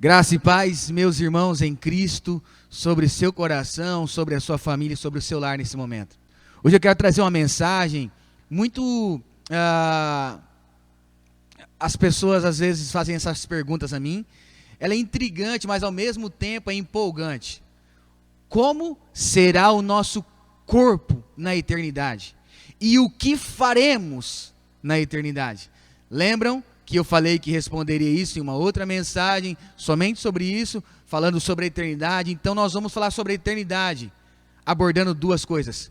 Graça e paz, meus irmãos em Cristo, sobre seu coração, sobre a sua família, sobre o seu lar nesse momento. Hoje eu quero trazer uma mensagem muito... as pessoas às vezes fazem essas perguntas a mim. Ela é intrigante, mas ao mesmo tempo é empolgante. Como será o nosso corpo na eternidade? E o que faremos na eternidade? Lembram que eu falei que responderia isso em uma outra mensagem, somente sobre isso, falando sobre a eternidade? Então nós vamos falar sobre a eternidade, abordando duas coisas: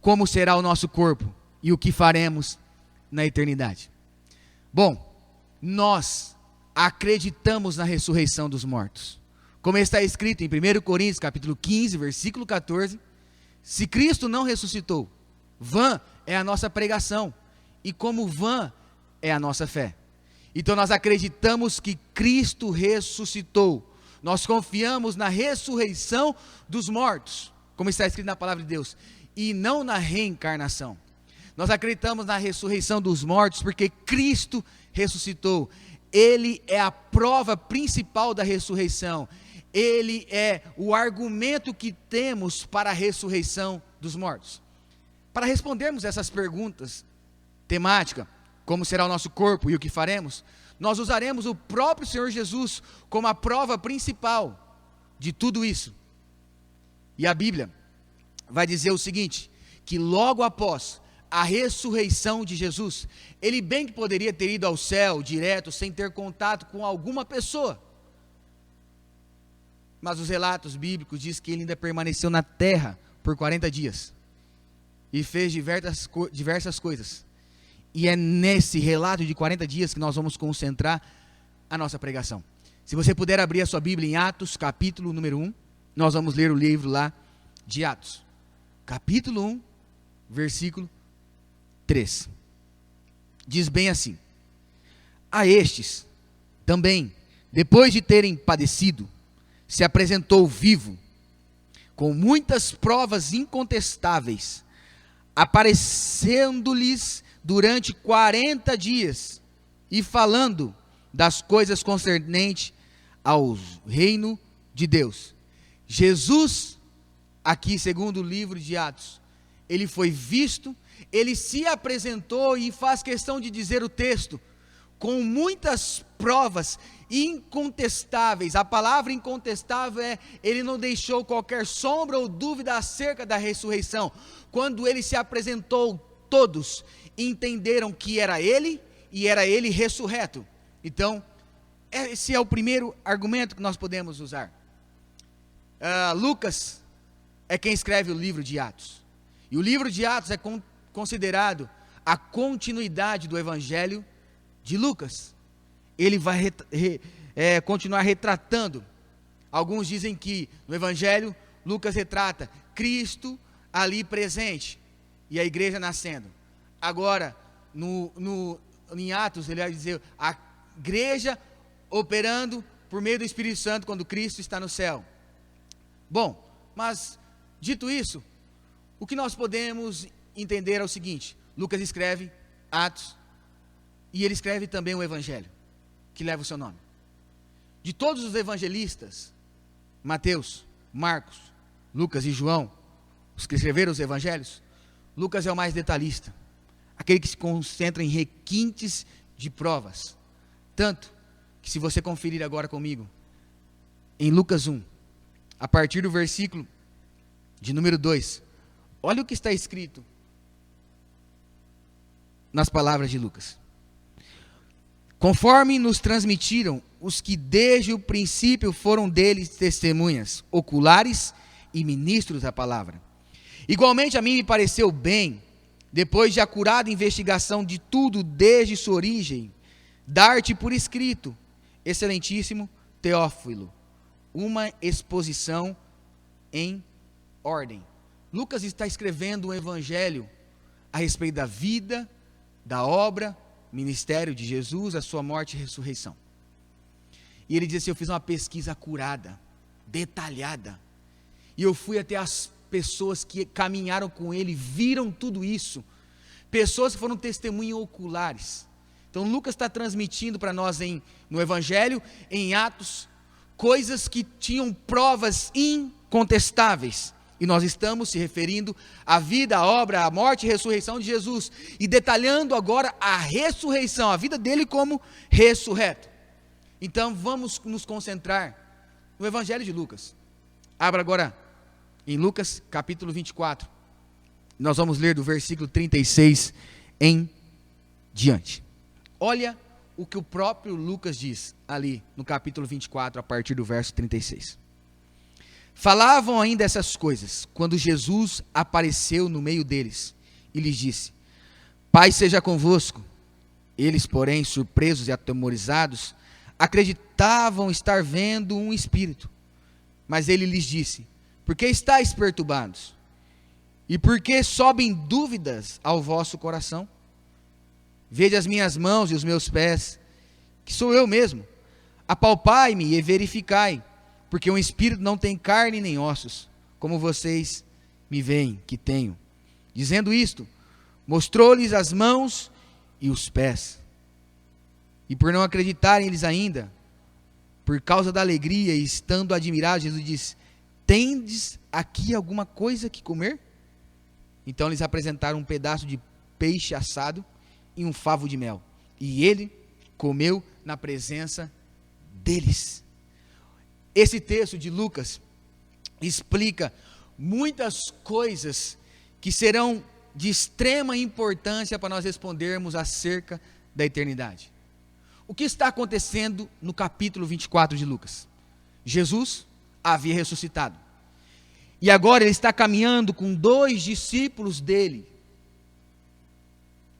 como será o nosso corpo e o que faremos na eternidade. Bom, nós acreditamos na ressurreição dos mortos, como está escrito em 1 Coríntios capítulo 15, versículo 14, se Cristo não ressuscitou, vã é a nossa pregação, e como vã é a nossa fé. Então nós acreditamos que Cristo ressuscitou, nós confiamos na ressurreição dos mortos, como está escrito na palavra de Deus, e não na reencarnação. Nós acreditamos na ressurreição dos mortos porque Cristo ressuscitou. Ele é a prova principal da ressurreição. Ele é o argumento que temos para a ressurreição dos mortos. Para respondermos essas perguntas temáticas, como será o nosso corpo e o que faremos, nós usaremos o próprio Senhor Jesus como a prova principal de tudo isso. E a Bíblia vai dizer o seguinte, que logo após a ressurreição de Jesus, ele bem que poderia ter ido ao céu direto, sem ter contato com alguma pessoa, mas os relatos bíblicos dizem que ele ainda permaneceu na terra por 40 dias, e fez diversas coisas, e é nesse relato de 40 dias que nós vamos concentrar a nossa pregação. Se você puder abrir a sua Bíblia em Atos, capítulo número 1, nós vamos ler o livro lá de Atos, capítulo 1, versículo 3, diz bem assim: a estes também, depois de terem padecido, se apresentou vivo, com muitas provas incontestáveis, aparecendo-lhes durante 40 dias, e falando das coisas concernentes ao reino de Deus. Jesus, aqui segundo o livro de Atos, ele foi visto, ele se apresentou, e faz questão de dizer o texto, com muitas provas incontestáveis. A palavra incontestável é, ele não deixou qualquer sombra ou dúvida acerca da ressurreição. Quando ele se apresentou, todos entenderam que era ele, e era ele ressurreto. Então, esse é o primeiro argumento que nós podemos usar. Lucas é quem escreve o livro de Atos, e o livro de Atos é considerado a continuidade do evangelho de Lucas. Ele vai continuar retratando. Alguns dizem que no evangelho Lucas retrata Cristo ali presente e a igreja nascendo. Agora em Atos ele vai dizer a igreja operando por meio do Espírito Santo quando Cristo está no céu. Bom, mas dito isso, o que nós podemos entender é o seguinte: Lucas escreve Atos, e ele escreve também o evangelho que leva o seu nome. De todos os evangelistas, Mateus, Marcos, Lucas e João, os que escreveram os evangelhos, Lucas é o mais detalhista, aquele que se concentra em requintes de provas. Tanto que, se você conferir agora comigo, em Lucas 1, a partir do versículo de número 2, olha o que está escrito nas palavras de Lucas: conforme nos transmitiram os que desde o princípio foram deles testemunhas oculares e ministros da palavra. Igualmente a mim me pareceu bem, depois de acurada investigação de tudo desde sua origem, dar-te por escrito, excelentíssimo Teófilo, uma exposição em ordem. Lucas está escrevendo um evangelho a respeito da vida, da obra, ministério de Jesus, a sua morte e ressurreição. E ele diz assim: eu fiz uma pesquisa acurada, detalhada, e eu fui até as pessoas que caminharam com ele, viram tudo isso, pessoas que foram testemunhas oculares. Então Lucas está transmitindo para nós no Evangelho, em Atos, coisas que tinham provas incontestáveis. E nós estamos se referindo à vida, à obra, à morte e ressurreição de Jesus. E detalhando agora a ressurreição, a vida dele como ressurreto. Então vamos nos concentrar no Evangelho de Lucas. Abra agora em Lucas capítulo 24. Nós vamos ler do versículo 36 em diante. Olha o que o próprio Lucas diz ali no capítulo 24, a partir do verso 36. Falavam ainda essas coisas, quando Jesus apareceu no meio deles e lhes disse: Paz seja convosco. Eles, porém, surpresos e atemorizados, acreditavam estar vendo um espírito. Mas ele lhes disse: Por que estáis perturbados? E por que sobem dúvidas ao vosso coração? Vede as minhas mãos e os meus pés, que sou eu mesmo. Apalpai-me e verificai, porque um espírito não tem carne nem ossos, como vocês me veem que tenho. Dizendo isto, mostrou-lhes as mãos e os pés. E por não acreditarem eles ainda, por causa da alegria e estando admirados, Jesus disse: Tendes aqui alguma coisa que comer? Então eles apresentaram um pedaço de peixe assado e um favo de mel. E ele comeu na presença deles. Esse texto de Lucas explica muitas coisas que serão de extrema importância para nós respondermos acerca da eternidade. O que está acontecendo no capítulo 24 de Lucas? Jesus havia ressuscitado. E agora ele está caminhando com 2 discípulos dele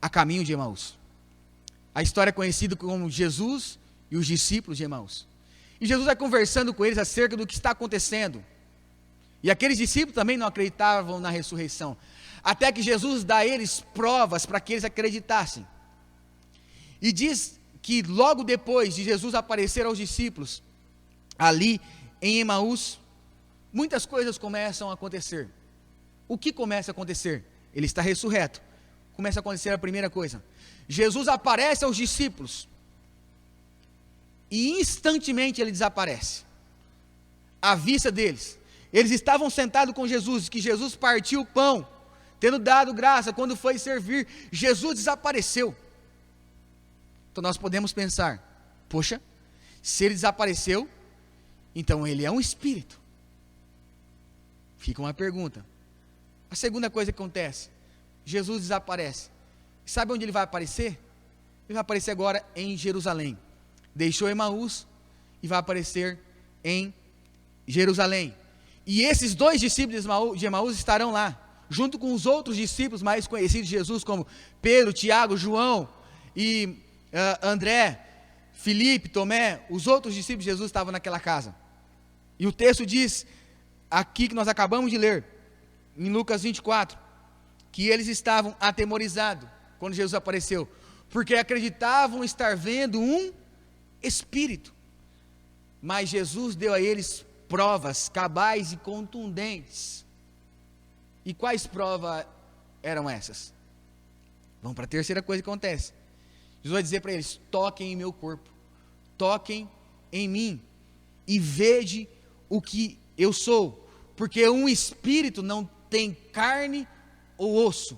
a caminho de Emaús. A história é conhecida como Jesus e os discípulos de Emaús. E Jesus vai conversando com eles acerca do que está acontecendo. E aqueles discípulos também não acreditavam na ressurreição. Até que Jesus dá a eles provas para que eles acreditassem. E diz que logo depois de Jesus aparecer aos discípulos, ali em Emaús, muitas coisas começam a acontecer. O que começa a acontecer? Ele está ressurreto. Começa a acontecer a primeira coisa. Jesus aparece aos discípulos. E instantemente ele desaparece. À vista deles. Eles estavam sentados com Jesus, que Jesus partiu o pão, tendo dado graça, quando foi servir, Jesus desapareceu. Então nós podemos pensar: poxa, se ele desapareceu, então ele é um espírito. Fica uma pergunta. A segunda coisa que acontece: Jesus desaparece. Sabe onde ele vai aparecer? Ele vai aparecer agora em Jerusalém. Deixou Emaús e vai aparecer em Jerusalém. E esses 2 discípulos de Emaús estarão lá, junto com os outros discípulos mais conhecidos de Jesus, como Pedro, Tiago, João e André, Filipe, Tomé. Os outros discípulos de Jesus estavam naquela casa. E o texto diz, aqui que nós acabamos de ler, em Lucas 24, que eles estavam atemorizados quando Jesus apareceu, porque acreditavam estar vendo um espírito. Mas Jesus deu a eles provas cabais e contundentes. E quais provas eram essas? Vamos para a terceira coisa que acontece. Jesus vai dizer para eles: toquem em meu corpo, toquem em mim e vede o que eu sou, porque um espírito não tem carne ou osso.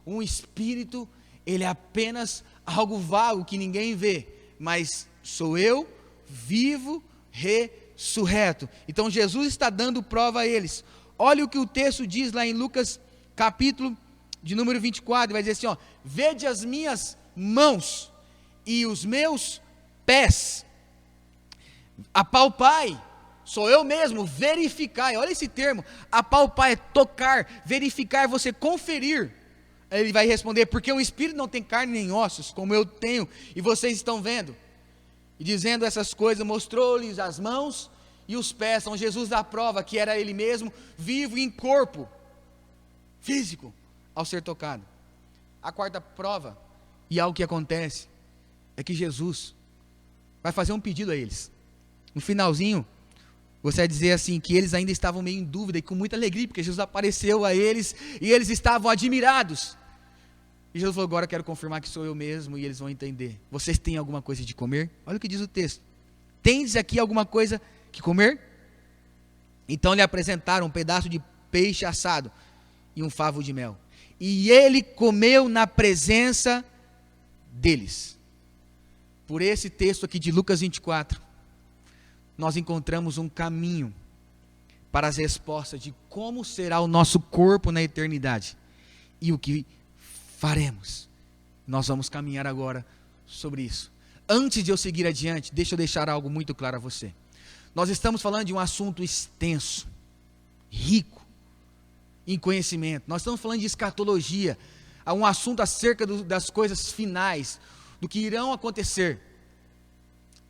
Um espírito, ele é apenas algo vago que ninguém vê, mas sou eu, vivo, ressurreto. Então Jesus está dando prova a eles. Olha o que o texto diz lá em Lucas capítulo de número 24, vai dizer assim, ó: vede as minhas mãos e os meus pés, apalpai, sou eu mesmo, verificai. Olha esse termo, apalpai é tocar, verificar, você conferir. Ele vai responder: porque um espírito não tem carne nem ossos, como eu tenho, e vocês estão vendo. E dizendo essas coisas, mostrou-lhes as mãos e os pés. Então Jesus dá a prova que era ele mesmo, vivo em corpo físico, ao ser tocado. A quarta prova, e algo que acontece, é que Jesus vai fazer um pedido a eles. No finalzinho, você vai dizer assim, que eles ainda estavam meio em dúvida e com muita alegria, porque Jesus apareceu a eles e eles estavam admirados. E Jesus falou: agora eu quero confirmar que sou eu mesmo. E eles vão entender. Vocês têm alguma coisa de comer? Olha o que diz o texto: tendes aqui alguma coisa que comer? Então lhe apresentaram um pedaço de peixe assado e um favo de mel. E ele comeu na presença deles. Por esse texto aqui de Lucas 24, nós encontramos um caminho para as respostas de como será o nosso corpo na eternidade e o que faremos. Nós vamos caminhar agora sobre isso. Antes de eu seguir adiante, deixa eu deixar algo muito claro a você. Nós estamos falando de um assunto extenso, rico em conhecimento. Nós estamos falando de escatologia, um assunto acerca das coisas finais, do que irão acontecer.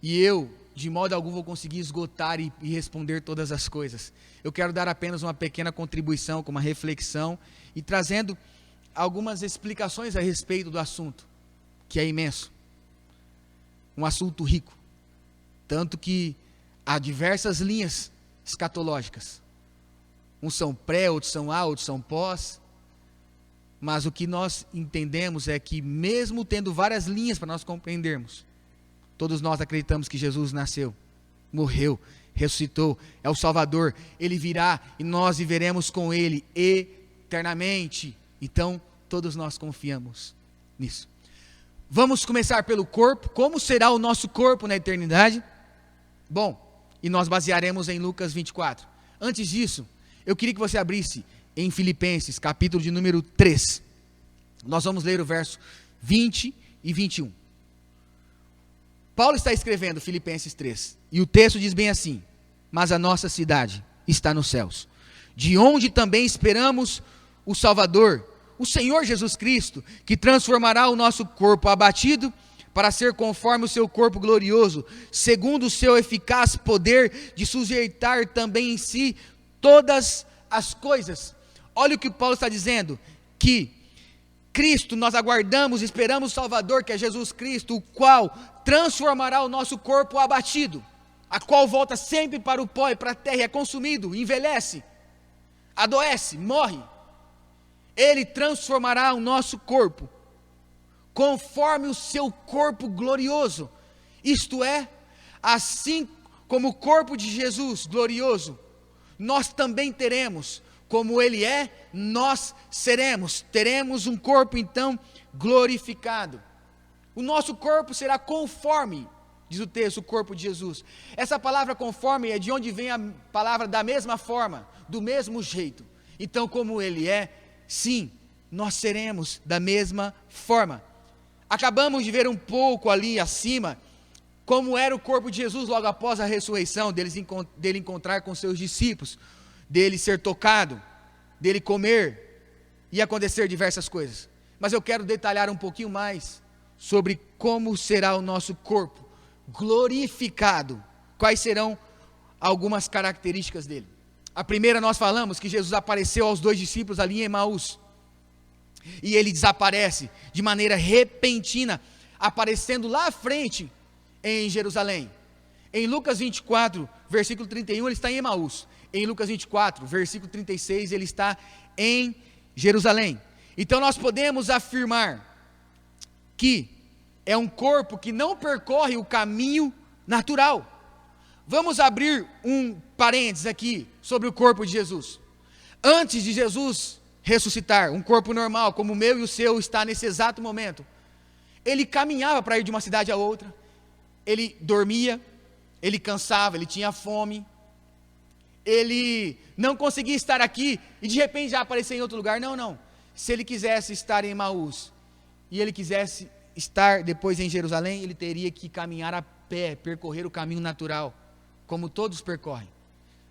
E eu, de modo algum, vou conseguir esgotar e responder todas as coisas. Eu quero dar apenas uma pequena contribuição, com uma reflexão, e trazendo algumas explicações a respeito do assunto, que é imenso. Um assunto rico. Tanto que há diversas linhas escatológicas. Uns são pré, outros são a, outros são pós. Mas o que nós entendemos é que, mesmo tendo várias linhas para nós compreendermos, todos nós acreditamos que Jesus nasceu, morreu, ressuscitou, é o Salvador, Ele virá e nós viveremos com Ele eternamente. Então, todos nós confiamos nisso. Vamos começar pelo corpo. Como será o nosso corpo na eternidade? Bom, e nós basearemos em Lucas 24. Antes disso, eu queria que você abrisse em Filipenses, capítulo de número 3. Nós vamos ler o verso 20 e 21. Paulo está escrevendo Filipenses 3, e o texto diz bem assim: mas a nossa cidade está nos céus, de onde também esperamos o Salvador, o Senhor Jesus Cristo, que transformará o nosso corpo abatido, para ser conforme o seu corpo glorioso, segundo o seu eficaz poder de sujeitar também em si todas as coisas. Olha o que Paulo está dizendo, que Cristo, nós aguardamos, esperamos o Salvador, que é Jesus Cristo, o qual transformará o nosso corpo abatido, a qual volta sempre para o pó e para a terra, é consumido, envelhece, adoece, morre. Ele transformará o nosso corpo, conforme o seu corpo glorioso, isto é, assim como o corpo de Jesus glorioso, nós também teremos, como Ele é, nós teremos um corpo então glorificado. O nosso corpo será conforme, diz o texto, o corpo de Jesus. Essa palavra conforme é de onde vem a palavra da mesma forma, do mesmo jeito. Então, como Ele é, sim, nós seremos da mesma forma. Acabamos de ver um pouco ali acima, como era o corpo de Jesus logo após a ressurreição, dele encontrar com seus discípulos, dele ser tocado, dele comer, e acontecer diversas coisas. Mas eu quero detalhar um pouquinho mais sobre como será o nosso corpo glorificado, quais serão algumas características dele. A primeira, nós falamos que Jesus apareceu aos 2 discípulos ali em Emaús, e ele desaparece de maneira repentina, aparecendo lá à frente em Jerusalém. Em Lucas 24, versículo 31, ele está em Emaús. Em Lucas 24, versículo 36, ele está em Jerusalém. Então nós podemos afirmar que é um corpo que não percorre o caminho natural. Vamos abrir um parênteses aqui sobre o corpo de Jesus. Antes de Jesus ressuscitar, um corpo normal, como o meu e o seu está nesse exato momento, ele caminhava para ir de uma cidade a outra, ele dormia, ele cansava, ele tinha fome, ele não conseguia estar aqui e de repente já aparecer em outro lugar. Não. Se ele quisesse estar em Emaús e ele quisesse estar depois em Jerusalém, ele teria que caminhar a pé, percorrer o caminho natural, como todos percorrem.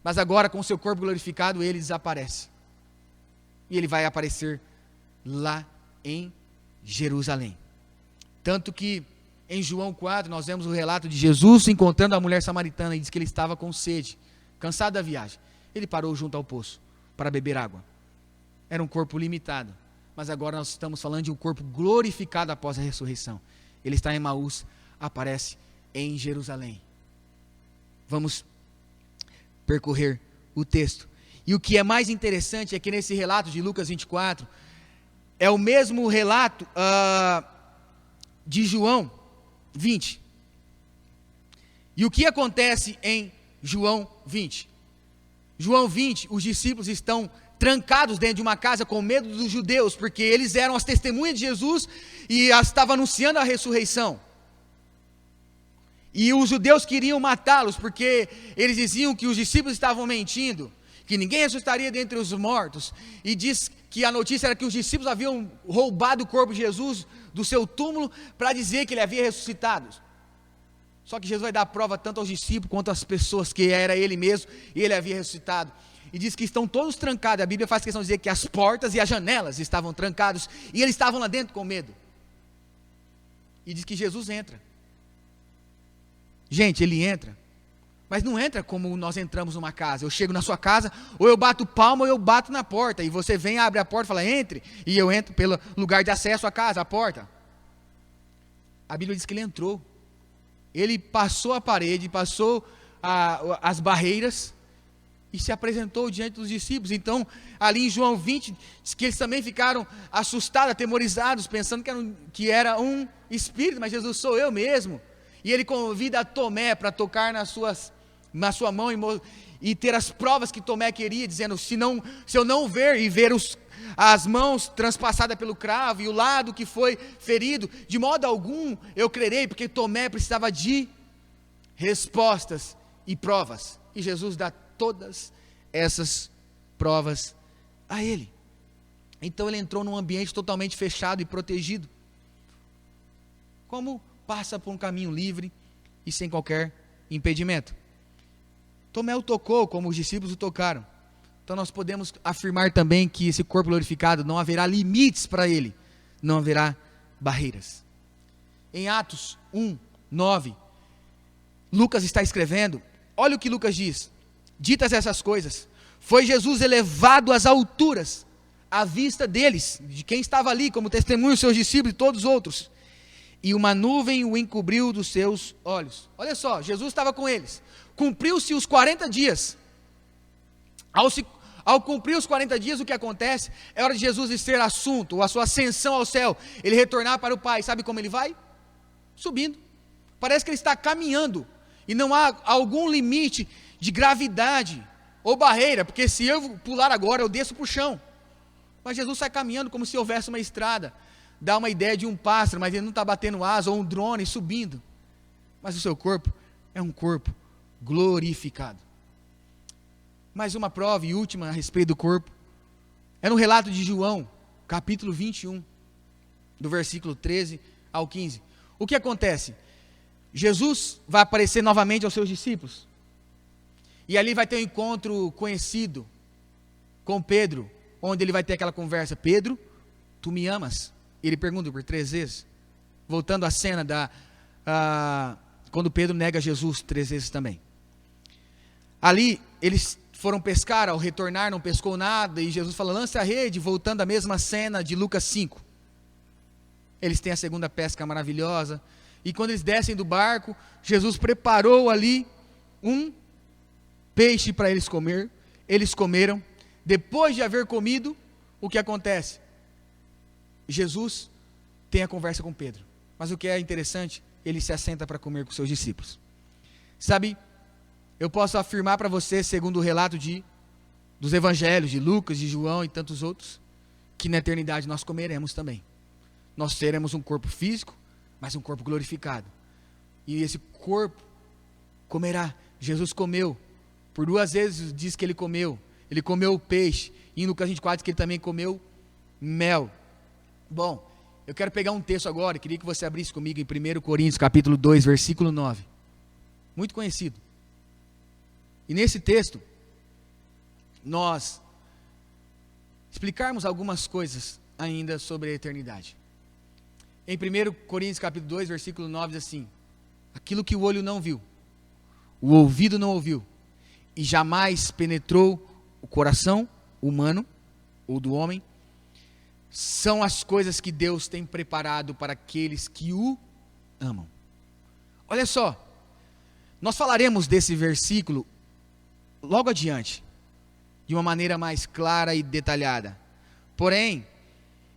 Mas agora, com o seu corpo glorificado, ele desaparece. E ele vai aparecer lá em Jerusalém. Tanto que em João 4, nós vemos o relato de Jesus encontrando a mulher samaritana, e diz que ele estava com sede, cansado da viagem. Ele parou junto ao poço para beber água. Era um corpo limitado, mas agora nós estamos falando de um corpo glorificado após a ressurreição. Ele está em Emaús, aparece em Jerusalém. Vamos percorrer o texto. E o que é mais interessante é que nesse relato de Lucas 24, é o mesmo relato de João 20. E o que acontece em João 20. João 20, os discípulos estão trancados dentro de uma casa com medo dos judeus, porque eles eram as testemunhas de Jesus e estavam anunciando a ressurreição. E os judeus queriam matá-los, porque eles diziam que os discípulos estavam mentindo, que ninguém ressuscitaria dentre os mortos, e diz que a notícia era que os discípulos haviam roubado o corpo de Jesus do seu túmulo para dizer que ele havia ressuscitado. Só que Jesus vai dar prova tanto aos discípulos quanto às pessoas que era ele mesmo e ele havia ressuscitado. E diz que estão todos trancados. A Bíblia faz questão de dizer que as portas e as janelas estavam trancados e eles estavam lá dentro com medo. E diz que Jesus entra. Gente, ele entra, mas não entra como nós entramos numa casa. Eu chego na sua casa, ou eu bato palma ou eu bato na porta, e você vem, abre a porta e fala, entre, e eu entro pelo lugar de acesso à casa, a porta. A Bíblia diz que ele entrou, ele passou a parede, passou as barreiras, e se apresentou diante dos discípulos. Então, ali em João 20, diz que eles também ficaram assustados, atemorizados, pensando que era um espírito, mas Jesus, sou eu mesmo. E ele convida Tomé para tocar na sua mão e ter as provas que Tomé queria, dizendo, se eu não ver e ver as mãos transpassadas pelo cravo e o lado que foi ferido, de modo algum eu crerei, porque Tomé precisava de respostas e provas. E Jesus dá todas essas provas a ele. Então ele entrou num ambiente totalmente fechado e protegido. Como passa por um caminho livre e sem qualquer impedimento. Tomé o tocou como os discípulos o tocaram. Então nós podemos afirmar também que esse corpo glorificado não haverá limites para ele, não haverá barreiras. Em Atos 1, 9, Lucas está escrevendo, olha o que Lucas diz, ditas essas coisas, foi Jesus elevado às alturas, à vista deles, de quem estava ali como testemunho, seus discípulos e todos os outros, e uma nuvem o encobriu dos seus olhos. Olha só, Jesus estava com eles, cumpriu-se os 40 dias, ao cumprir os 40 dias, o que acontece? É hora de Jesus ser assunto, ou a sua ascensão ao céu, ele retornar para o Pai. Sabe como ele vai? Subindo. Parece que ele está caminhando, e não há algum limite de gravidade, ou barreira, porque se eu pular agora, eu desço para o chão. Mas Jesus sai caminhando como se houvesse uma estrada. Dá uma ideia de um pássaro, mas ele não está batendo asa, ou um drone subindo. Mas o seu corpo é um corpo glorificado. Mais uma prova e última a respeito do corpo. É no relato de João, capítulo 21, do versículo 13 ao 15. O que acontece? Jesus vai aparecer novamente aos seus discípulos. E ali vai ter um encontro conhecido com Pedro, onde ele vai ter aquela conversa. Pedro, tu me amas? Ele pergunta por 3 vezes. Voltando à cena quando Pedro nega Jesus 3 vezes também. Ali, eles foram pescar, ao retornar não pescou nada, e Jesus fala, lance a rede, voltando à mesma cena de Lucas 5. Eles têm a segunda pesca maravilhosa, e quando eles descem do barco, Jesus preparou ali um peixe para eles comer, eles comeram. Depois de haver comido, o que acontece? Jesus tem a conversa com Pedro, mas o que é interessante, ele se assenta para comer com seus discípulos. Sabe, eu posso afirmar para você, segundo o relato dos evangelhos, de Lucas, de João e tantos outros, que na eternidade nós comeremos também. Nós teremos um corpo físico, mas um corpo glorificado. E esse corpo comerá. Jesus comeu, por 2 vezes diz que ele comeu o peixe, e em Lucas 24 diz que ele também comeu mel. Bom, eu quero pegar um texto agora, queria que você abrisse comigo em 1 Coríntios capítulo 2, versículo 9. Muito conhecido. E nesse texto, nós explicarmos algumas coisas ainda sobre a eternidade. Em 1 Coríntios capítulo 2, versículo 9 diz assim, aquilo que o olho não viu, o ouvido não ouviu, e jamais penetrou o coração humano, ou do homem, são as coisas que Deus tem preparado para aqueles que o amam. Olha só, nós falaremos desse versículo logo adiante, de uma maneira mais clara e detalhada. Porém,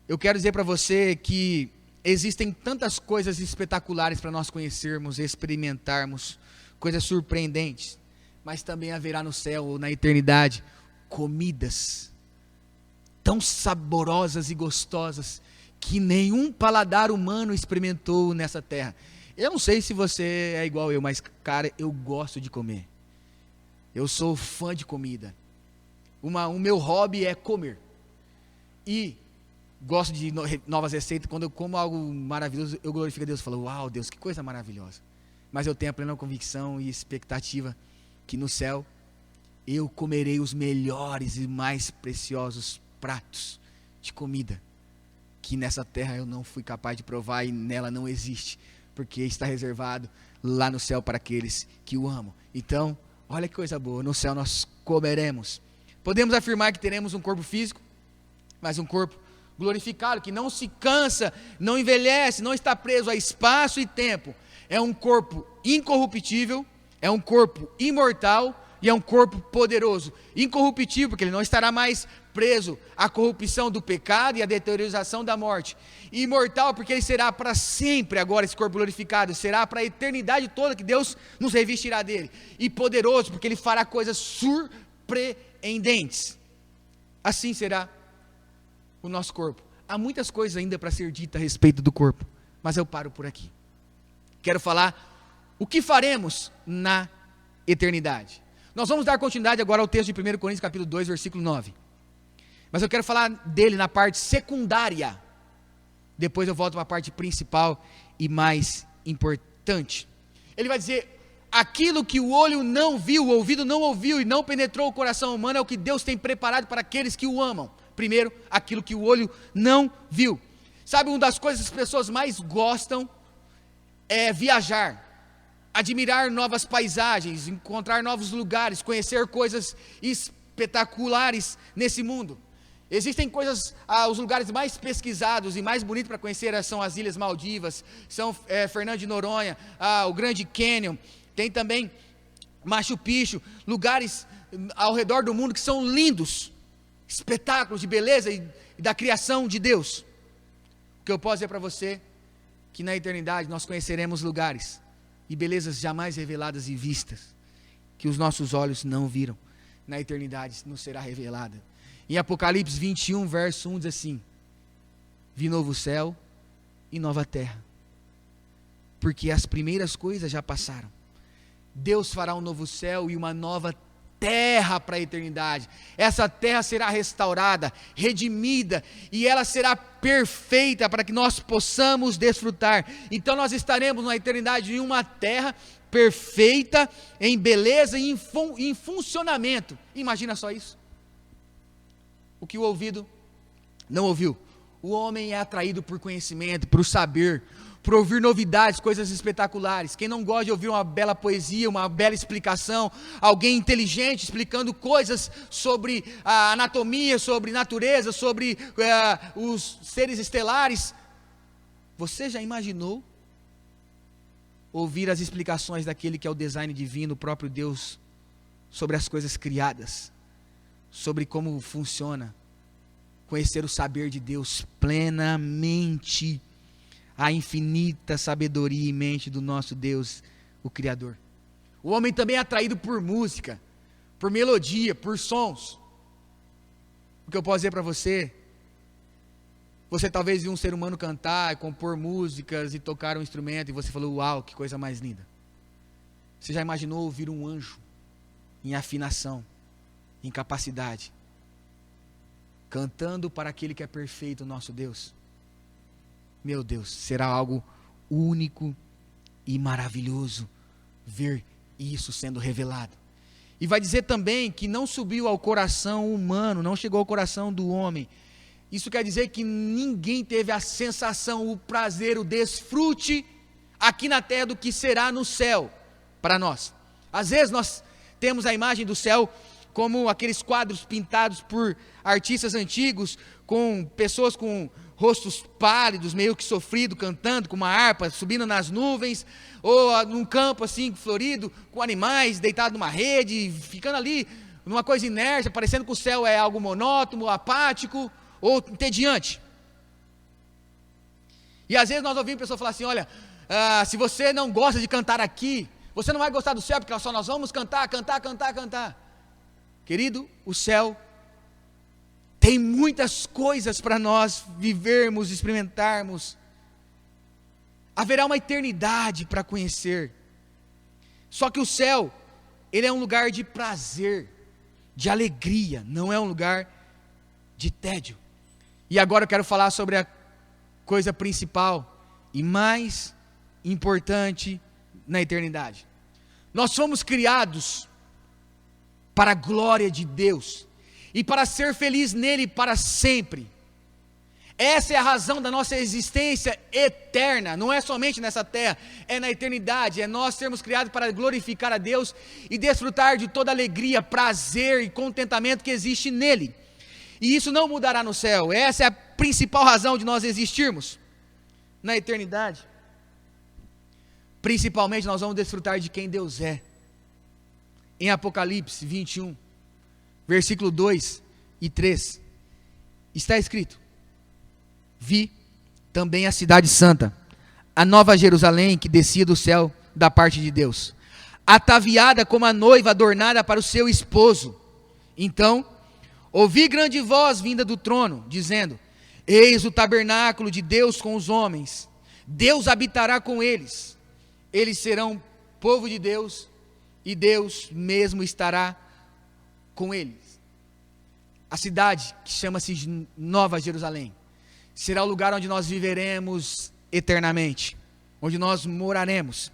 eu quero dizer para você que existem tantas coisas espetaculares para nós conhecermos, experimentarmos, coisas surpreendentes, mas também haverá no céu ou na eternidade comidas tão saborosas e gostosas que nenhum paladar humano experimentou nessa terra. Eu não sei se você é igual eu, mas cara, eu gosto de comer. Eu sou fã de comida. O meu hobby é comer. E gosto de novas receitas. Quando eu como algo maravilhoso, eu glorifico a Deus. Eu falo, uau, Deus, que coisa maravilhosa. Mas eu tenho a plena convicção e expectativa que no céu eu comerei os melhores e mais preciosos pratos de comida que nessa terra eu não fui capaz de provar e nela não existe, porque está reservado lá no céu para aqueles que o amam. Então, olha que coisa boa, no céu nós comeremos. Podemos afirmar que teremos um corpo físico, mas um corpo glorificado, que não se cansa, não envelhece, não está preso a espaço e tempo. É um corpo incorruptível, é um corpo imortal e é um corpo poderoso. Incorruptível, porque ele não estará mais preso à corrupção do pecado e à deterioração da morte. E imortal, porque ele será para sempre agora, esse corpo glorificado, será para a eternidade toda que Deus nos revestirá dele. E poderoso, porque ele fará coisas surpreendentes. Assim será o nosso corpo. Há muitas coisas ainda para ser dita a respeito do corpo, mas eu paro por aqui. Quero falar o que faremos na eternidade. Nós vamos dar continuidade agora ao texto de 1 Coríntios capítulo 2, versículo 9. Mas eu quero falar dele na parte secundária. Depois eu volto para a parte principal e mais importante. Ele vai dizer, aquilo que o olho não viu, o ouvido não ouviu e não penetrou o coração humano é o que Deus tem preparado para aqueles que o amam. Primeiro, aquilo que o olho não viu. Sabe, uma das coisas que as pessoas mais gostam é viajar, admirar novas paisagens, encontrar novos lugares, conhecer coisas espetaculares nesse mundo. Existem coisas, os lugares mais pesquisados e mais bonitos para conhecer são as Ilhas Maldivas, São Fernando de Noronha, o Grande Canyon, tem também Machu Picchu, lugares ao redor do mundo que são lindos, espetáculos de beleza e da criação de Deus. O que eu posso dizer para você, que na eternidade nós conheceremos lugares e belezas jamais reveladas e vistas, que os nossos olhos não viram, na eternidade nos será revelada. Em Apocalipse 21, verso 1 diz assim, vi novo céu e nova terra, porque as primeiras coisas já passaram. Deus fará um novo céu e uma nova terra para a eternidade. Essa terra será restaurada, redimida, e ela será perfeita para que nós possamos desfrutar. Então nós estaremos na eternidade em uma terra perfeita, em beleza e em funcionamento. Imagina só isso. O que o ouvido não ouviu. O homem é atraído por conhecimento, por saber, por ouvir novidades, coisas espetaculares. Quem não gosta de ouvir uma bela poesia, uma bela explicação, alguém inteligente explicando coisas sobre a anatomia, sobre natureza, sobre os seres estelares. Você já imaginou ouvir as explicações daquele que é o design divino, o próprio Deus, sobre as coisas criadas, sobre como funciona, conhecer o saber de Deus plenamente, a infinita sabedoria e mente do nosso Deus, o Criador. O homem também é atraído por música, por melodia, por sons. O que eu posso dizer para você, você talvez viu um ser humano cantar, compor músicas e tocar um instrumento, e você falou, uau, que coisa mais linda. Você já imaginou ouvir um anjo em afinação, em capacidade, cantando para aquele que é perfeito, o nosso Deus? Meu Deus, será algo único e maravilhoso ver isso sendo revelado. E vai dizer também que não subiu ao coração humano, não chegou ao coração do homem. Isso quer dizer que ninguém teve a sensação, o prazer, o desfrute aqui na terra do que será no céu para nós. Às vezes nós temos a imagem do céu como aqueles quadros pintados por artistas antigos, com pessoas com rostos pálidos, meio que sofrido, cantando com uma harpa, subindo nas nuvens, ou num campo assim florido, com animais deitados numa rede, ficando ali numa coisa inerte, parecendo que o céu é algo monótono, apático ou entediante. E às vezes nós ouvimos pessoas falar assim, olha, se você não gosta de cantar aqui, Você não vai gostar do céu porque só nós vamos cantar, cantar, cantar, cantar. Querido, o céu tem muitas coisas para nós vivermos, experimentarmos. Haverá uma eternidade para conhecer. Só que o céu, ele é um lugar de prazer, de alegria, não é um lugar de tédio. E agora eu quero falar sobre a coisa principal e mais importante na eternidade. Nós fomos criados para a glória de Deus e para ser feliz nele para sempre. Essa é a razão da nossa existência eterna, não é somente nessa terra, é na eternidade, é nós sermos criados para glorificar a Deus e desfrutar de toda a alegria, prazer e contentamento que existe nele. E isso não mudará no céu, essa é a principal razão de nós existirmos na eternidade. Principalmente nós vamos desfrutar de quem Deus é. Em Apocalipse 21, versículo 2 e 3, está escrito: vi também a cidade santa, a nova Jerusalém, que descia do céu da parte de Deus, ataviada como a noiva adornada para o seu esposo. Então ouvi grande voz vinda do trono, dizendo: eis o tabernáculo de Deus com os homens, Deus habitará com eles, eles serão povo de Deus, e Deus mesmo estará com eles. A cidade, que chama-se Nova Jerusalém, será o lugar onde nós viveremos eternamente, onde nós moraremos.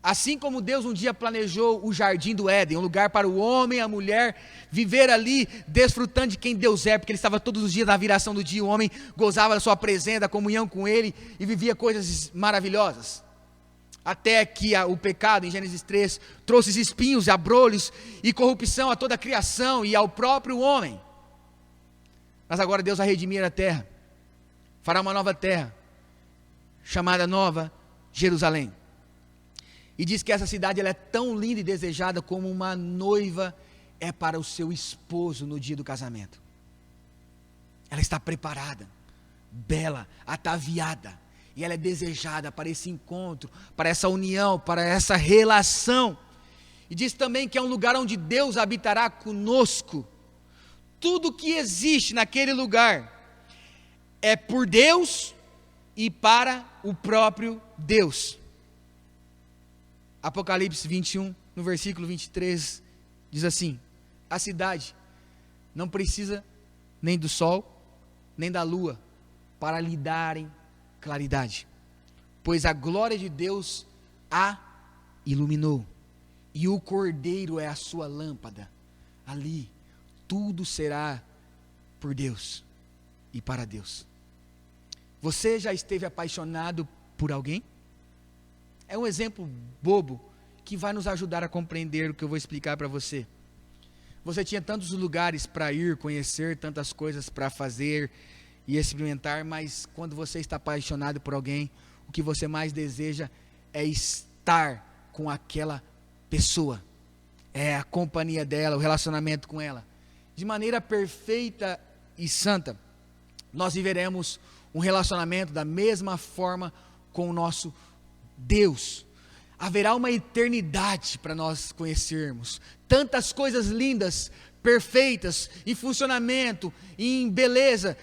Assim como Deus um dia planejou o jardim do Éden, um lugar para o homem e a mulher viver ali, desfrutando de quem Deus é, porque Ele estava todos os dias na viração do dia, o homem gozava da sua presença, da comunhão com Ele, e vivia coisas maravilhosas. Até que o pecado, em Gênesis 3, trouxe espinhos, abrolhos e corrupção a toda a criação e ao próprio homem. Mas agora Deus vai redimir a terra, fará uma nova terra, chamada Nova Jerusalém. E diz que essa cidade ela é tão linda e desejada como uma noiva é para o seu esposo no dia do casamento. Ela está preparada, bela, ataviada, e ela é desejada para esse encontro, para essa união, para essa relação. E diz também que é um lugar onde Deus habitará conosco. Tudo que existe naquele lugar é por Deus e para o próprio Deus. Apocalipse 21, no versículo 23, diz assim: a cidade não precisa nem do sol, nem da lua, para lhe darem claridade, pois a glória de Deus a iluminou, e o Cordeiro é a sua lâmpada. Ali, tudo será por Deus e para Deus. Você já esteve apaixonado por alguém? É um exemplo bobo que vai nos ajudar a compreender o que eu vou explicar para você. Você tinha tantos lugares para ir, conhecer, tantas coisas para fazer e experimentar, mas quando você está apaixonado por alguém, o que você mais deseja é estar com aquela pessoa, é a companhia dela, o relacionamento com ela. De maneira perfeita e santa, nós viveremos um relacionamento da mesma forma com o nosso Deus. Haverá uma eternidade para nós conhecermos, tantas coisas lindas, perfeitas, em funcionamento, em beleza,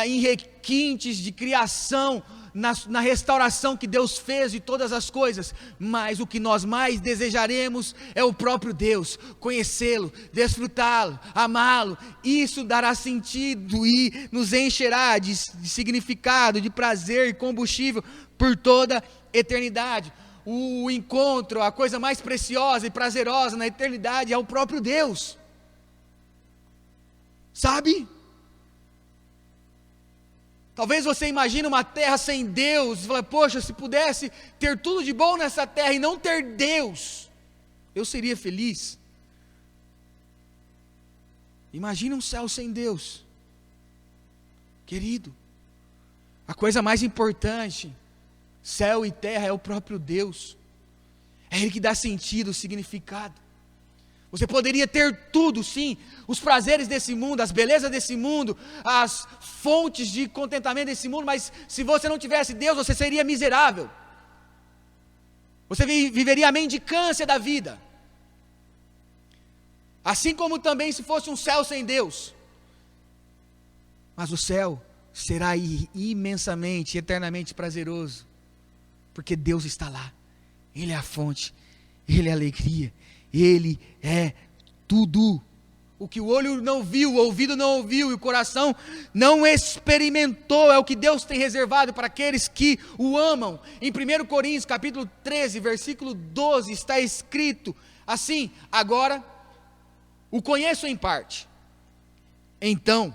em requintes de criação, na restauração que Deus fez de todas as coisas, mas o que nós mais desejaremos é o próprio Deus, conhecê-lo, desfrutá-lo, amá-lo. Isso dará sentido e nos encherá de significado, de prazer e combustível por toda a eternidade. O encontro, a coisa mais preciosa e prazerosa na eternidade é o próprio Deus, sabe? Talvez você imagine uma terra sem Deus, e fala: poxa, se pudesse ter tudo de bom nessa terra e não ter Deus, eu seria feliz. Imagine um céu sem Deus. Querido, a coisa mais importante, céu e terra, é o próprio Deus. É Ele que dá sentido, significado. Você poderia ter tudo, sim, os prazeres desse mundo, as belezas desse mundo, as fontes de contentamento desse mundo, mas se você não tivesse Deus, você seria miserável. Você viveria a mendicância da vida. Assim como também se fosse um céu sem Deus. Mas o céu será imensamente, eternamente prazeroso. Porque Deus está lá. Ele é a fonte. Ele é a alegria. Ele é tudo. O que o olho não viu, o ouvido não ouviu e o coração não experimentou, é o que Deus tem reservado para aqueles que o amam. Em 1 Coríntios capítulo 13, versículo 12, está escrito assim: agora o conheço em parte, então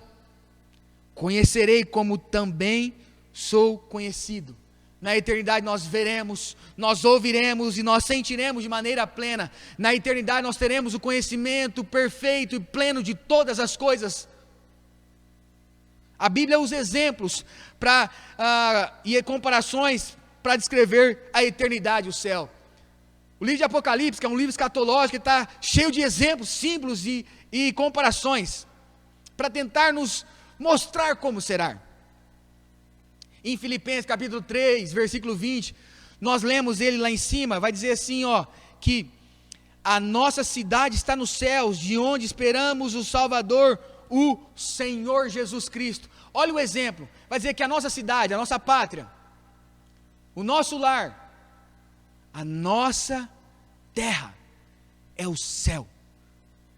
conhecerei como também sou conhecido. Na eternidade nós veremos, nós ouviremos e nós sentiremos de maneira plena. Na eternidade nós teremos o conhecimento perfeito e pleno de todas as coisas. A Bíblia usa exemplos e comparações para descrever a eternidade, o céu. O livro de Apocalipse, que é um livro escatológico, está cheio de exemplos, símbolos e comparações, para tentar nos mostrar como será. Em Filipenses capítulo 3, versículo 20, nós lemos ele lá em cima, vai dizer assim, que a nossa cidade está nos céus, de onde esperamos o Salvador, o Senhor Jesus Cristo. Olha o exemplo, vai dizer que a nossa cidade, a nossa pátria, o nosso lar, a nossa terra é o céu.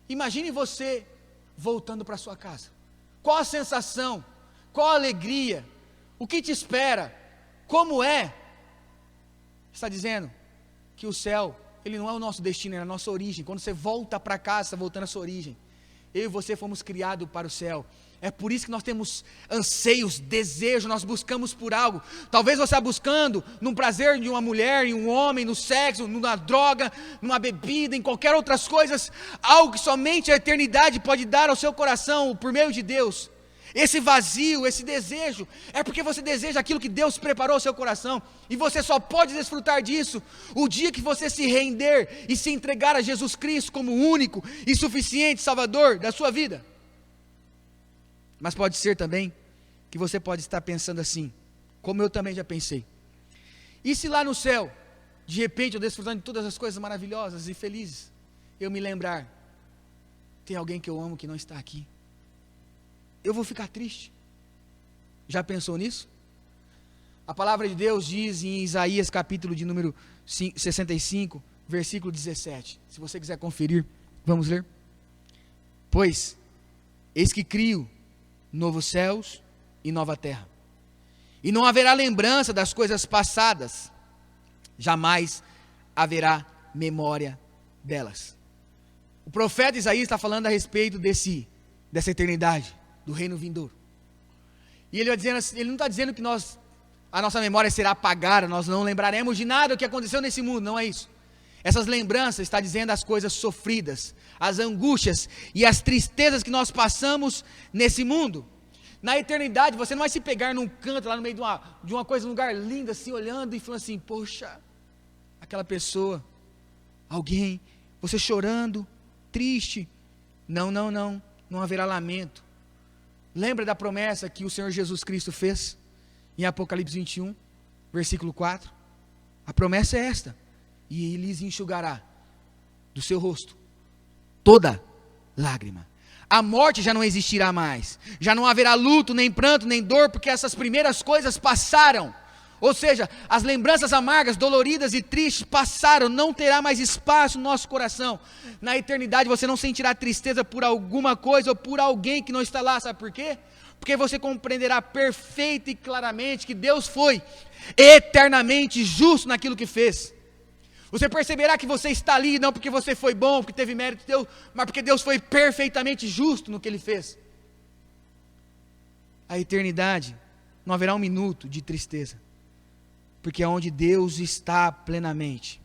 Imagine você voltando para sua casa. Qual a sensação? Qual a alegria? O que te espera? Como é? Está dizendo que o céu, ele não é o nosso destino, é a nossa origem. Quando você volta para casa, está voltando à sua origem. Eu e você fomos criados para o céu. É por isso que nós temos anseios, desejos, nós buscamos por algo. Talvez você está buscando num prazer de uma mulher, em um homem, no sexo, numa droga, numa bebida, em qualquer outras coisas, algo que somente a eternidade pode dar ao seu coração, por meio de Deus. Esse vazio, esse desejo, é porque você deseja aquilo que Deus preparou ao seu coração, e você só pode desfrutar disso o dia que você se render e se entregar a Jesus Cristo como o único e suficiente Salvador da sua vida. Mas pode ser também que você pode estar pensando assim, como eu também já pensei: e se lá no céu, de repente eu desfrutando de todas as coisas maravilhosas e felizes, eu me lembrar, tem alguém que eu amo que não está aqui? Eu vou ficar triste. Já pensou nisso? A palavra de Deus diz em Isaías capítulo de número 65, versículo 17. Se você quiser conferir, vamos ler. Pois, eis que crio novos céus e nova terra, e não haverá lembrança das coisas passadas, jamais haverá memória delas. O profeta Isaías está falando a respeito dessa eternidade, do reino vindouro. E ele vai dizendo, ele não está dizendo que a nossa memória será apagada, nós não lembraremos de nada do que aconteceu nesse mundo, não é isso. Essas lembranças está dizendo as coisas sofridas, as angústias e as tristezas que nós passamos nesse mundo. Na eternidade você não vai se pegar num canto lá no meio de uma coisa, num lugar lindo assim, olhando e falando assim: poxa, aquela pessoa, alguém, você chorando, triste. Não haverá lamento. Lembra da promessa que o Senhor Jesus Cristo fez em Apocalipse 21, versículo 4? A promessa é esta: e Ele lhes enxugará do seu rosto toda lágrima. A morte já não existirá mais, já não haverá luto, nem pranto, nem dor, porque essas primeiras coisas passaram. Ou seja, as lembranças amargas, doloridas e tristes passaram, não terá mais espaço no nosso coração. Na eternidade você não sentirá tristeza por alguma coisa ou por alguém que não está lá, sabe por quê? Porque você compreenderá perfeita e claramente que Deus foi eternamente justo naquilo que fez. Você perceberá que você está ali não porque você foi bom, porque teve mérito de Deus, mas porque Deus foi perfeitamente justo no que Ele fez. A eternidade não haverá um minuto de tristeza, porque onde Deus está plenamente,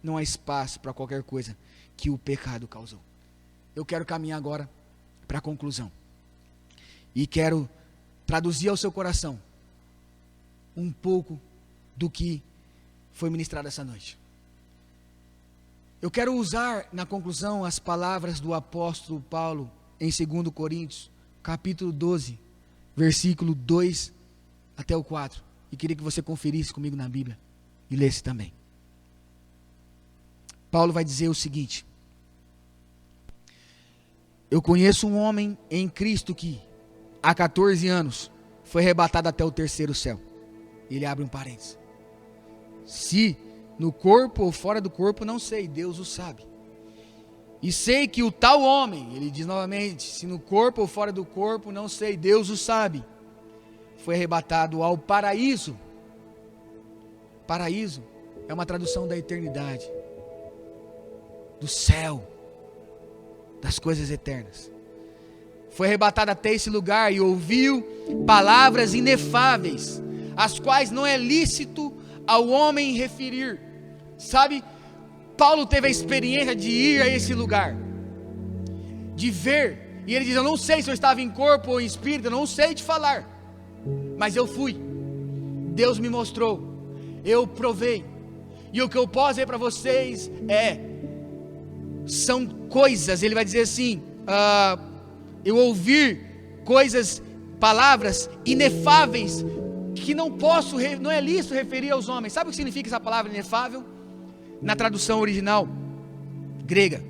não há espaço para qualquer coisa que o pecado causou. Eu quero caminhar agora para a conclusão, e quero traduzir ao seu coração um pouco do que foi ministrado essa noite. Eu quero usar na conclusão as palavras do apóstolo Paulo em 2 Coríntios, capítulo 12, versículo 2 até o 4. E queria que você conferisse comigo na Bíblia e lesse também. Paulo vai dizer o seguinte: eu conheço um homem em Cristo que há 14 anos foi arrebatado até o terceiro céu. Ele abre um parênteses. Se no corpo ou fora do corpo, não sei, Deus o sabe. E sei que o tal homem, ele diz novamente, se no corpo ou fora do corpo, não sei, Deus o sabe, foi arrebatado ao paraíso. Paraíso é uma tradução da eternidade, do céu, das coisas eternas. Foi arrebatado até esse lugar e ouviu palavras inefáveis, as quais não é lícito ao homem referir. Sabe, Paulo teve a experiência de ir a esse lugar, de ver, e ele diz: eu não sei se eu estava em corpo ou em espírito, eu não sei te falar, mas eu fui, Deus me mostrou, eu provei, e o que eu posso dizer para vocês são coisas, ele vai dizer assim, eu ouvi coisas, palavras inefáveis, que não é lícito referir aos homens. Sabe o que significa essa palavra inefável? Na tradução original grega,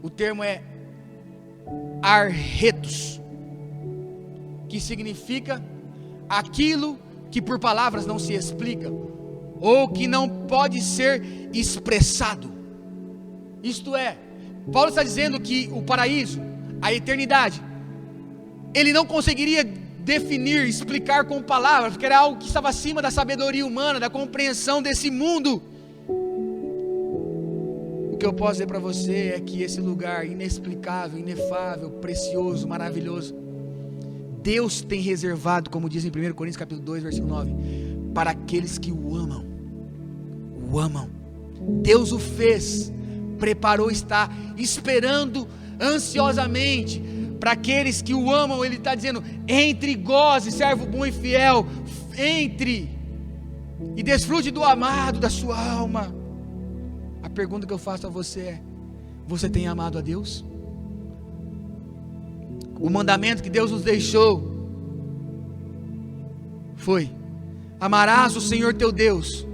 o termo é arretos, que significa aquilo que por palavras não se explica, ou que não pode ser expressado. Isto é, Paulo está dizendo que o paraíso, a eternidade, ele não conseguiria definir, explicar com palavras, porque era algo que estava acima da sabedoria humana, da compreensão desse mundo. O que eu posso dizer para você é que esse lugar inexplicável, inefável, precioso, maravilhoso, Deus tem reservado, como diz em 1 Coríntios capítulo 2, versículo 9, para aqueles que o amam. O amam. Deus o fez, preparou, está esperando ansiosamente para aqueles que o amam. Ele está dizendo: entre e goze, servo bom e fiel, entre e desfrute do amado da sua alma. A pergunta que eu faço a você é: você tem amado a Deus? O mandamento que Deus nos deixou foi: amarás o Senhor teu Deus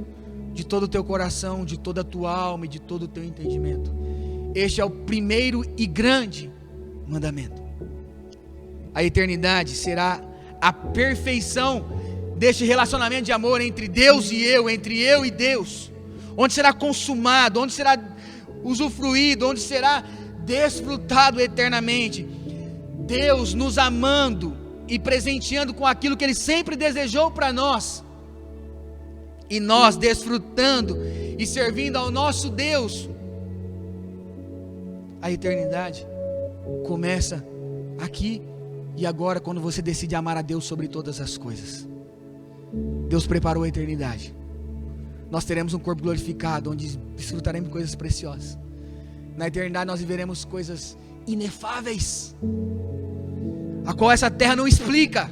de todo o teu coração, de toda a tua alma e de todo o teu entendimento. Este é o primeiro e grande mandamento. A eternidade será a perfeição deste relacionamento de amor entre Deus e eu, entre eu e Deus, onde será consumado, onde será usufruído, onde será desfrutado eternamente. Deus nos amando e presenteando com aquilo que Ele sempre desejou para nós, e nós desfrutando e servindo ao nosso Deus. A eternidade começa aqui e agora, quando você decide amar a Deus sobre todas as coisas. Deus preparou a eternidade. Nós teremos um corpo glorificado, onde desfrutaremos coisas preciosas. Na eternidade nós viveremos coisas inefáveis, a qual essa terra não explica,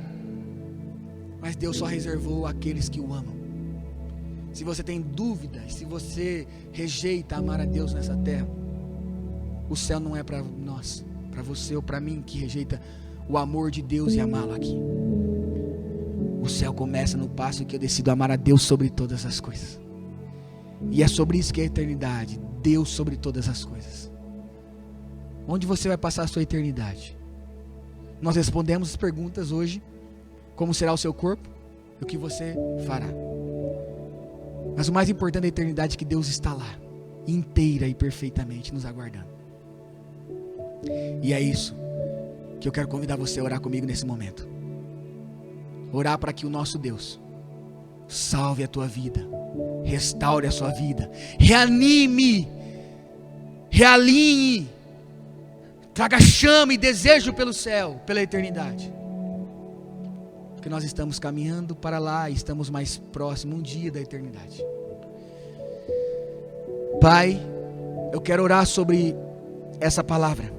mas Deus só reservou àqueles que o amam. Se você tem dúvida, se você rejeita amar a Deus nessa terra, o céu não é para nós, para você ou para mim que rejeita o amor de Deus e amá-lo aqui. O céu começa no passo que eu decido amar a Deus sobre todas as coisas. E é sobre isso que é a eternidade, Deus sobre todas as coisas. Onde você vai passar a sua eternidade? Nós respondemos as perguntas hoje: como será o seu corpo e o que você fará. Mas o mais importante da eternidade é que Deus está lá, inteira e perfeitamente nos aguardando. E é isso que eu quero convidar você a orar comigo nesse momento. Orar para que o nosso Deus salve a tua vida, restaure a sua vida, reanime, realinhe, traga chama e desejo pelo céu, pela eternidade. Porque nós estamos caminhando para lá e estamos mais próximos um dia da eternidade. Pai, eu quero orar sobre essa palavra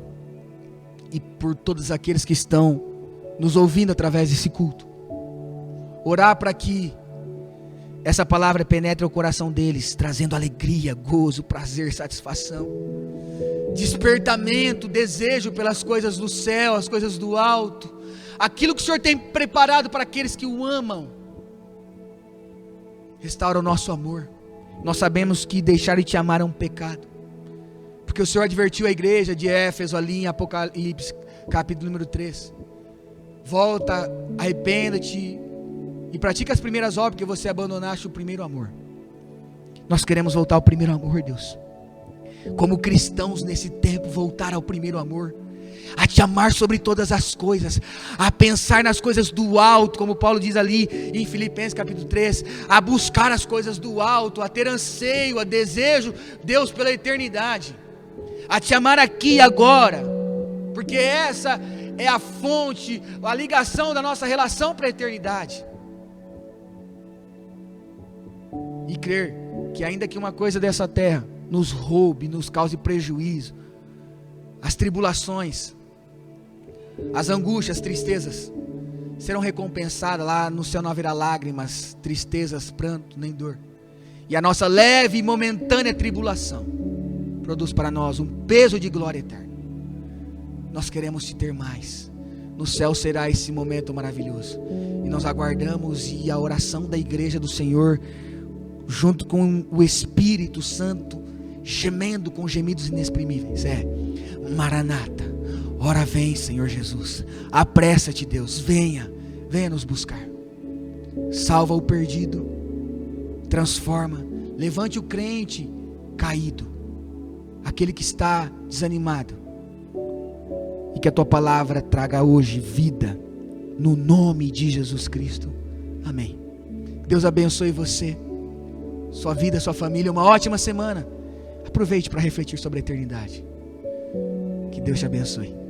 e por todos aqueles que estão nos ouvindo através desse culto. Orar para que essa palavra penetre o coração deles, trazendo alegria, gozo, prazer, satisfação, despertamento, desejo pelas coisas do céu, as coisas do alto, aquilo que o Senhor tem preparado para aqueles que o amam. Restaura o nosso amor. Nós sabemos que deixar de te amar é um pecado. Porque o Senhor advertiu a igreja de Éfeso ali em Apocalipse, capítulo número 3. Volta, arrependa-te e pratica as primeiras obras, porque você abandonaste o primeiro amor. Nós queremos voltar ao primeiro amor, Deus. Como cristãos nesse tempo, voltar ao primeiro amor. A te amar sobre todas as coisas, a pensar nas coisas do alto, como Paulo diz ali em Filipenses capítulo 3, a buscar as coisas do alto, a ter anseio, a desejo, Deus, pela eternidade, a te amar aqui e agora, porque essa é a fonte, a ligação da nossa relação para a eternidade. E crer que ainda que uma coisa dessa terra nos roube, nos cause prejuízo, as tribulações, as angústias, as tristezas serão recompensadas. Lá no céu não haverá lágrimas, tristezas, pranto, nem dor. E a nossa leve e momentânea tribulação produz para nós um peso de glória eterna. Nós queremos te ter mais. No céu será esse momento maravilhoso. E nós aguardamos, e a oração da igreja do Senhor, junto com o Espírito Santo, gemendo com gemidos inexprimíveis, Maranata, ora vem, Senhor Jesus, apressa-te, Deus, venha nos buscar, salva o perdido, transforma, levante o crente caído, aquele que está desanimado, e que a tua palavra traga hoje vida, no nome de Jesus Cristo, amém. Deus abençoe você, sua vida, sua família, uma ótima semana. Aproveite para refletir sobre a eternidade. Que Deus te abençoe.